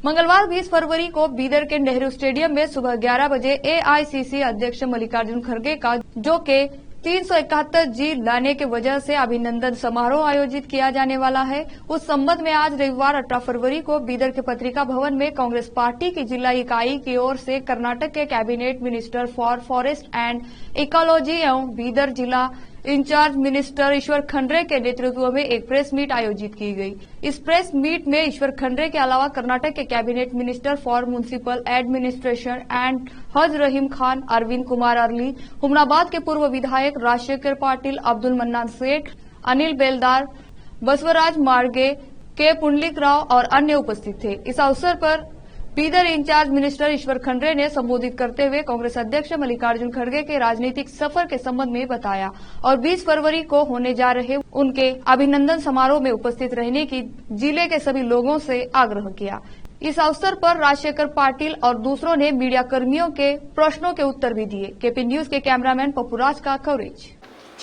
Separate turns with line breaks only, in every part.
मंगलवार 20 फरवरी को बीदर के नेहरू स्टेडियम में सुबह 11 बजे एआईसीसी अध्यक्ष मल्लिकार्जुन खड़गे का जो के 371 जी लाने की वजह से अभिनंदन समारोह आयोजित किया जाने वाला है। उस संबंध में आज रविवार 18 फरवरी को बीदर के पत्रिका भवन में कांग्रेस पार्टी की जिला इकाई की ओर से कर्नाटक के cabinet minister for forest and ecology एवं बीदर जिला इंचार्ज मिनिस्टर ईश्वर खंड्रे के नेतृत्व में एक प्रेस मीट आयोजित की गई। इस प्रेस मीट में ईश्वर खंड्रे के अलावा कर्नाटक के cabinet minister for municipal administration and हज रहीम खान, अरविंद कुमार अरली, हुमनाबाद के पूर्व विधायक राजशेखर पाटिल, अब्दुल मन्नान सेठ, अनिल बेलदार, बसवराज मार्गे, के पुंडलिक राव और अन्य उपस्थित थे। इस अवसर पर बीदर इंचार्ज मिनिस्टर ईश्वर खंड्रे ने संबोधित करते हुए कांग्रेस अध्यक्ष मल्लिकार्जुन खड़गे के राजनीतिक सफर के संबंध में बताया और 20 फरवरी को होने जा रहे उनके अभिनंदन समारोह में उपस्थित रहने की जिले के सभी लोगों से आग्रह किया। इस अवसर पर राजशेखर पाटिल और दूसरों ने मीडिया कर्मियों के प्रश्नों के उत्तर भी दिए। केपी न्यूज के कैमरामैन पप्पुराज का कवरेज।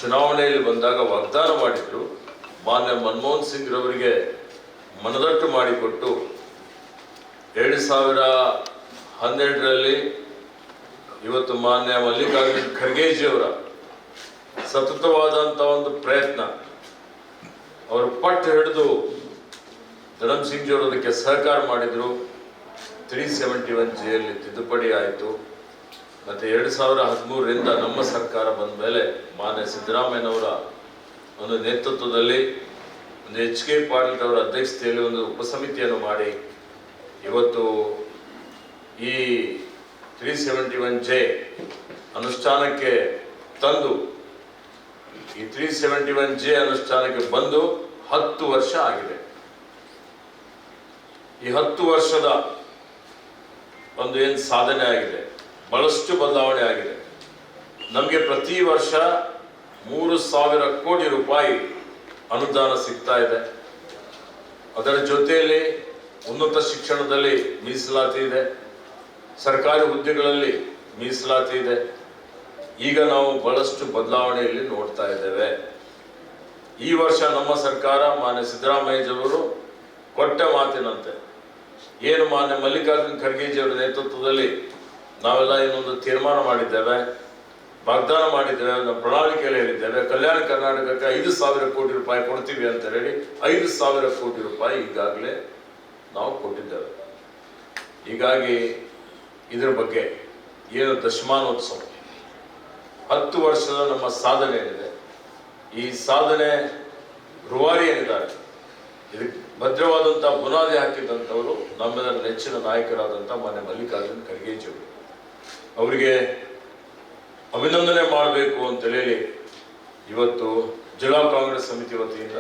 ಚುನಾವಣೆಯಲ್ಲಿ ಬಂದಾಗ ವಾಗ್ದಾನ ಮಾಡಿದ್ರು ಮಾನ್ಯ ಮನಮೋಹನ್ ಸಿಂಗ್ ರವರಿಗೆ ಮನದಟ್ಟು ಮಾಡಿಕೊಟ್ಟು 2012ರಲ್ಲಿ ಇವತ್ತು ಮಾನ್ಯ ಮಲ್ಲಿಕಾರ್ಜುನ್ ಖರ್ಗೆಜಿಯವರ ಸತತವಾದಂಥ ಒಂದು ಪ್ರಯತ್ನ ಅವರು ಪಟ್ಟು ಹಿಡಿದು ಧರಮ್ ಸಿಂಗ್ ಜಿಯವರು ಅದಕ್ಕೆ ಸಹಕಾರ ಮಾಡಿದ್ರು। 371 ಜಿಯಲ್ಲಿ ತಿದ್ದುಪಡಿ ಆಯಿತು। ಮತ್ತು 2013ರಿಂದ ನಮ್ಮ ಸರ್ಕಾರ ಬಂದ ಮೇಲೆ ಮಾನ್ಯ ಸಿದ್ದರಾಮಯ್ಯನವರ ಒಂದು ನೇತೃತ್ವದಲ್ಲಿ ಒಂದು HK ಪಾಟೀಲ್ ಅವರ ಅಧ್ಯಕ್ಷತೆಯಲ್ಲಿ ಒಂದು ಉಪಸಮಿತಿಯನ್ನು ಮಾಡಿ ಇವತ್ತು ಈ 371J ಅನುಷ್ಠಾನಕ್ಕೆ ತಂದು ಈ 371J ಅನುಷ್ಠಾನಕ್ಕೆ ಬಂದು 10 ವರ್ಷ ಆಗಿದೆ। ಈ 10 ವರ್ಷದ ಒಂದು ಏನು ಸಾಧನೆ ಆಗಿದೆ, ಬಹಳಷ್ಟು ಬದಲಾವಣೆ ಆಗಿದೆ। ನಮಗೆ ಪ್ರತಿ ವರ್ಷ 3,000 ಕೋಟಿ ರೂಪಾಯಿ ಅನುದಾನ ಸಿಗ್ತಾ ಇದೆ। ಅದರ ಜೊತೆಯಲ್ಲಿ ಉನ್ನತ ಶಿಕ್ಷಣದಲ್ಲಿ ಮೀಸಲಾತಿ ಇದೆ, ಸರ್ಕಾರಿ ಹುದ್ದೆಗಳಲ್ಲಿ ಮೀಸಲಾತಿ ಇದೆ। ಈಗ ನಾವು ಬಹಳಷ್ಟು ಬದಲಾವಣೆಯಲ್ಲಿ ನೋಡ್ತಾ ಇದ್ದೇವೆ। ಈ ವರ್ಷ ನಮ್ಮ ಸರ್ಕಾರ ಮಾನ್ಯ ಸಿದ್ದರಾಮಯ್ಯಜಿಯವರು ಕೊಟ್ಟ ಮಾತಿನಂತೆ ಏನು ಮಾನ್ಯ ಮಲ್ಲಿಕಾರ್ಜುನ್ ಖರ್ಗೆಜಿಯವರ ನೇತೃತ್ವದಲ್ಲಿ ನಾವೆಲ್ಲ ಇನ್ನೊಂದು ತೀರ್ಮಾನ ಮಾಡಿದ್ದೇವೆ, ವಾಗ್ದಾನ ಮಾಡಿದ್ದೇವೆ, ನಮ್ಮ ಪ್ರಣಾಳಿಕೆಯಲ್ಲಿ ಹೇಳಿದ್ದೇವೆ, ಕಲ್ಯಾಣ ಕರ್ನಾಟಕಕ್ಕೆ 5,000 ಕೋಟಿ ರೂಪಾಯಿ ಕೊಡ್ತೀವಿ ಅಂತ ಹೇಳಿ 5,000 ಕೋಟಿ ರೂಪಾಯಿ ಈಗಾಗಲೇ ನಾವು ಕೊಟ್ಟಿದ್ದೇವೆ। ಹೀಗಾಗಿ ಇದರ ಬಗ್ಗೆ ಏನು ದಶಮಾನೋತ್ಸವ 10 ವರ್ಷದ ನಮ್ಮ ಸಾಧನೆ ಏನಿದೆ, ಈ ಸಾಧನೆ ರೂವಾರಿ ಏನಿದ್ದಾರೆ ಇದಕ್ಕೆ ಭದ್ರವಾದಂಥ ಬುನಾದಿ ಹಾಕಿದಂಥವರು ನಮ್ಮೆಲ್ಲರ ನೆಚ್ಚಿನ ನಾಯಕರಾದಂಥ ಮಾನ್ಯ ಮಲ್ಲಿಕಾರ್ಜುನ್ ಖರ್ಗೆಜಿಯವರು। ಅವರಿಗೆ ಅಭಿನಂದನೆ ಮಾಡಬೇಕು ಅಂತೇಳಿ ಇವತ್ತು ಜಿಲ್ಲಾ ಕಾಂಗ್ರೆಸ್ ಸಮಿತಿ ವತಿಯಿಂದ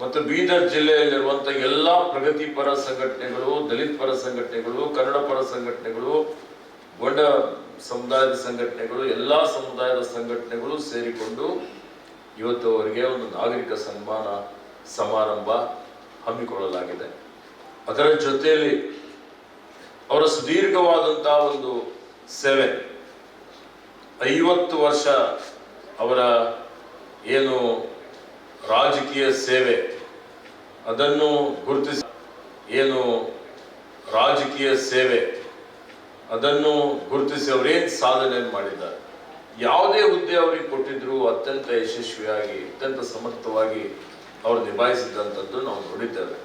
ಮತ್ತು ಬೀದರ್ ಜಿಲ್ಲೆಯಲ್ಲಿರುವಂಥ ಎಲ್ಲ ಪ್ರಗತಿಪರ ಸಂಘಟನೆಗಳು, ದಲಿತ ಪರ ಸಂಘಟನೆಗಳು, ಕನ್ನಡ ಪರ ಸಂಘಟನೆಗಳು, ಗೊಂಡ ಸಮುದಾಯದ ಸಂಘಟನೆಗಳು, ಎಲ್ಲ ಸಮುದಾಯದ ಸಂಘಟನೆಗಳು ಸೇರಿಕೊಂಡು ಇವತ್ತು ಅವರಿಗೆ ಒಂದು ನಾಗರಿಕ ಸನ್ಮಾನ ಸಮಾರಂಭ ಹಮ್ಮಿಕೊಳ್ಳಲಾಗಿದೆ। ಅದರ ಜೊತೆಯಲ್ಲಿ ಅವರ ಸುದೀರ್ಘವಾದಂಥ ಒಂದು ಸೇವೆ 50 ವರ್ಷ ಅವರ ಏನು ರಾಜಕೀಯ ಸೇವೆ ಅದನ್ನು ಗುರುತಿಸಿ ಏನು ರಾಜಕೀಯ ಸೇವೆ ಅದನ್ನು ಗುರುತಿಸಿ ಅವರೇನು ಸಾಧನೆಯನ್ನು ಮಾಡಿದ್ದಾರೆ, ಯಾವುದೇ ಹುದ್ದೆ ಅವರಿಗೆ ಕೊಟ್ಟಿದ್ರು ಅತ್ಯಂತ ಯಶಸ್ವಿಯಾಗಿ ಅತ್ಯಂತ ಸಮರ್ಥವಾಗಿ ಅವರು ನಿಭಾಯಿಸಿದಂಥದ್ದು ನಾವು ನೋಡಿದ್ದೇವೆ।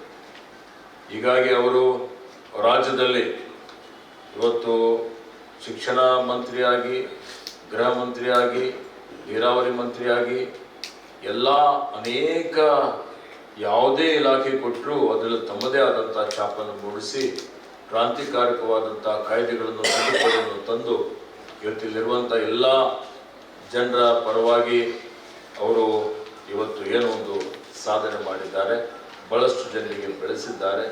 ಹೀಗಾಗಿ ಅವರು ರಾಜ್ಯದಲ್ಲಿ ಇವತ್ತು ಶಿಕ್ಷಣ ಮಂತ್ರಿಯಾಗಿ, ಗೃಹ ಮಂತ್ರಿಯಾಗಿ, ನೀರಾವರಿ ಮಂತ್ರಿಯಾಗಿ ಎಲ್ಲ ಅನೇಕ ಯಾವುದೇ ಇಲಾಖೆ ಕೊಟ್ಟರೂ ಅದರಲ್ಲಿ ತಮ್ಮದೇ ಆದಂಥ ಛಾಪನ್ನು ಮೂಡಿಸಿ ಕ್ರಾಂತಿಕಾರಕವಾದಂಥ ಕಾಯ್ದೆಗಳನ್ನು ತಿದ್ದುಪಡಿಯನ್ನು ತಂದು ಇವತ್ತಿಲ್ಲಿರುವಂಥ ಎಲ್ಲ ಜನರ ಪರವಾಗಿ ಅವರು ಇವತ್ತು ಏನೋ ಒಂದು ಸಾಧನೆ ಮಾಡಿದ್ದಾರೆ, ಬಹಳಷ್ಟು ಜನರಿಗೆ ಬೆಳೆಸಿದ್ದಾರೆ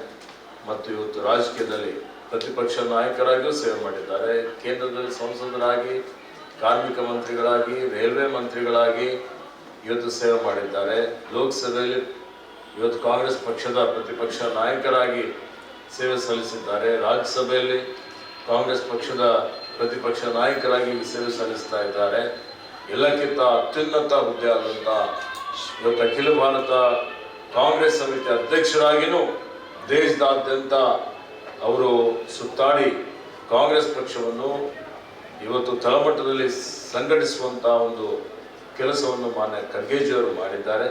ಮತ್ತು ಇವತ್ತು ರಾಜಕೀಯದಲ್ಲಿ ಪ್ರತಿಪಕ್ಷ ನಾಯಕರಾಗಿಯೂ ಸೇವೆ ಮಾಡಿದ್ದಾರೆ, ಕೇಂದ್ರದಲ್ಲಿ ಸಂಸದರಾಗಿ, ಕಾರ್ಮಿಕ ಮಂತ್ರಿಗಳಾಗಿ, ರೈಲ್ವೆ ಮಂತ್ರಿಗಳಾಗಿ ಇವತ್ತು ಸೇವೆ ಮಾಡಿದ್ದಾರೆ, ಲೋಕಸಭೆಯಲ್ಲಿ ಇವತ್ತು ಕಾಂಗ್ರೆಸ್ ಪಕ್ಷದ ಪ್ರತಿಪಕ್ಷ ನಾಯಕರಾಗಿ ಸೇವೆ ಸಲ್ಲಿಸಿದ್ದಾರೆ, ರಾಜ್ಯಸಭೆಯಲ್ಲಿ ಕಾಂಗ್ರೆಸ್ ಪಕ್ಷದ ಪ್ರತಿಪಕ್ಷ ನಾಯಕರಾಗಿ ಸೇವೆ ಸಲ್ಲಿಸ್ತಾ ಇದ್ದಾರೆ। ಎಲ್ಲಕ್ಕಿಂತ ಅತ್ಯುನ್ನತ ಹುದ್ದೆ ಆದಂಥ ಇವತ್ತು ಅಖಿಲ ಭಾರತ ಕಾಂಗ್ರೆಸ್ ಸಮಿತಿ ಅಧ್ಯಕ್ಷರಾಗಿಯೂ ದೇಶದಾದ್ಯಂತ ಅವರು ಸುತ್ತಾಡಿ ಕಾಂಗ್ರೆಸ್ ಪಕ್ಷವನ್ನು ಇವತ್ತು ತಳಮಟ್ಟದಲ್ಲಿ ಸಂಘಟಿಸುವಂಥ ಒಂದು ಕೆಲಸವನ್ನು ಮಾನ್ಯ ಖರ್ಗೆಜಿಯವರು ಮಾಡಿದ್ದಾರೆ.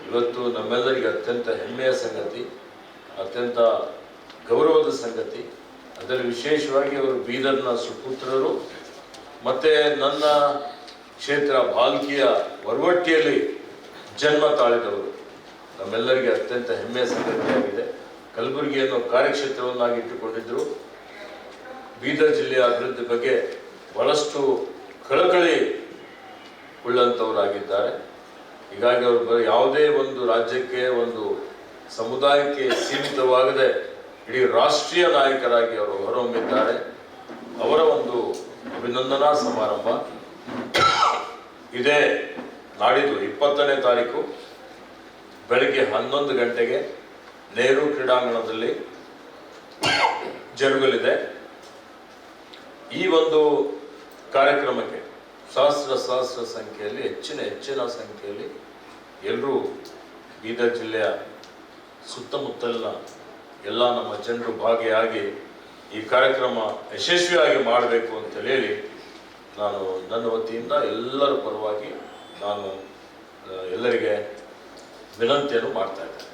ಇವತ್ತು ನಮ್ಮೆಲ್ಲರಿಗೆ ಅತ್ಯಂತ ಹೆಮ್ಮೆಯ ಸಂಗತಿ, ಅತ್ಯಂತ ಗೌರವದ ಸಂಗತಿ. ಅದರಲ್ಲಿ ವಿಶೇಷವಾಗಿ ಅವರು ಬೀದರ್ನ ಸುಪುತ್ರರು ಮತ್ತು ನನ್ನ ಕ್ಷೇತ್ರ ಭಾಲ್ಕಿಯ ವರವಟ್ಟಿಯಲ್ಲಿ ಜನ್ಮ ತಾಳಿದವರು. ನಮ್ಮೆಲ್ಲರಿಗೆ ಅತ್ಯಂತ ಹೆಮ್ಮೆಯ ಸಂಗತಿಯಾಗಿದೆ. ಕಲಬುರಗಿಯನ್ನು ಕಾರ್ಯಕ್ಷೇತ್ರವನ್ನಾಗಿ ಇಟ್ಟುಕೊಂಡಿದ್ದರು. ಬೀದರ್ ಜಿಲ್ಲೆಯ ಅಭಿವೃದ್ಧಿ ಬಗ್ಗೆ ಬಹಳಷ್ಟು ಕಳಕಳಿ ಉಳ್ಳಂಥವರಾಗಿದ್ದಾರೆ. ಹೀಗಾಗಿ ಅವರು ಯಾವುದೇ ಒಂದು ರಾಜ್ಯಕ್ಕೆ, ಒಂದು ಸಮುದಾಯಕ್ಕೆ ಸೀಮಿತವಾಗದೆ ಇಡೀ ರಾಷ್ಟ್ರೀಯ ನಾಯಕರಾಗಿ ಅವರು ಹೊರಹೊಮ್ಮಿದ್ದಾರೆ. ಅವರ ಒಂದು ಅಭಿನಂದನಾ ಸಮಾರಂಭ ಇದೇ ನಾಡಿದ್ದು 20ನೇ ತಾರೀಕು ಬೆಳಗ್ಗೆ 11 ಗಂಟೆಗೆ ನೆಹರು ಕ್ರೀಡಾಂಗಣದಲ್ಲಿ ಜರುಗಲಿದೆ. ಈ ಒಂದು ಕಾರ್ಯಕ್ರಮಕ್ಕೆ ಸಹಸ್ರ ಸಂಖ್ಯೆಯಲ್ಲಿ ಹೆಚ್ಚಿನ ಸಂಖ್ಯೆಯಲ್ಲಿ ಎಲ್ಲರೂ ಬೀದರ್ ಜಿಲ್ಲೆಯ ಸುತ್ತಮುತ್ತಲಿನ ಎಲ್ಲ ನಮ್ಮ ಜನರು ಭಾಗಿಯಾಗಿ ಈ ಕಾರ್ಯಕ್ರಮ ಯಶಸ್ವಿಯಾಗಿ ಮಾಡಬೇಕು ಅಂತ ಹೇಳಿ ನಾನು ನನ್ನ ವತಿಯಿಂದ ಎಲ್ಲರ ಪರವಾಗಿ ನಾನು ಎಲ್ಲರಿಗೆ ವಿನಂತಿಯನ್ನು ಮಾಡ್ತಾ ಇದ್ದೇನೆ.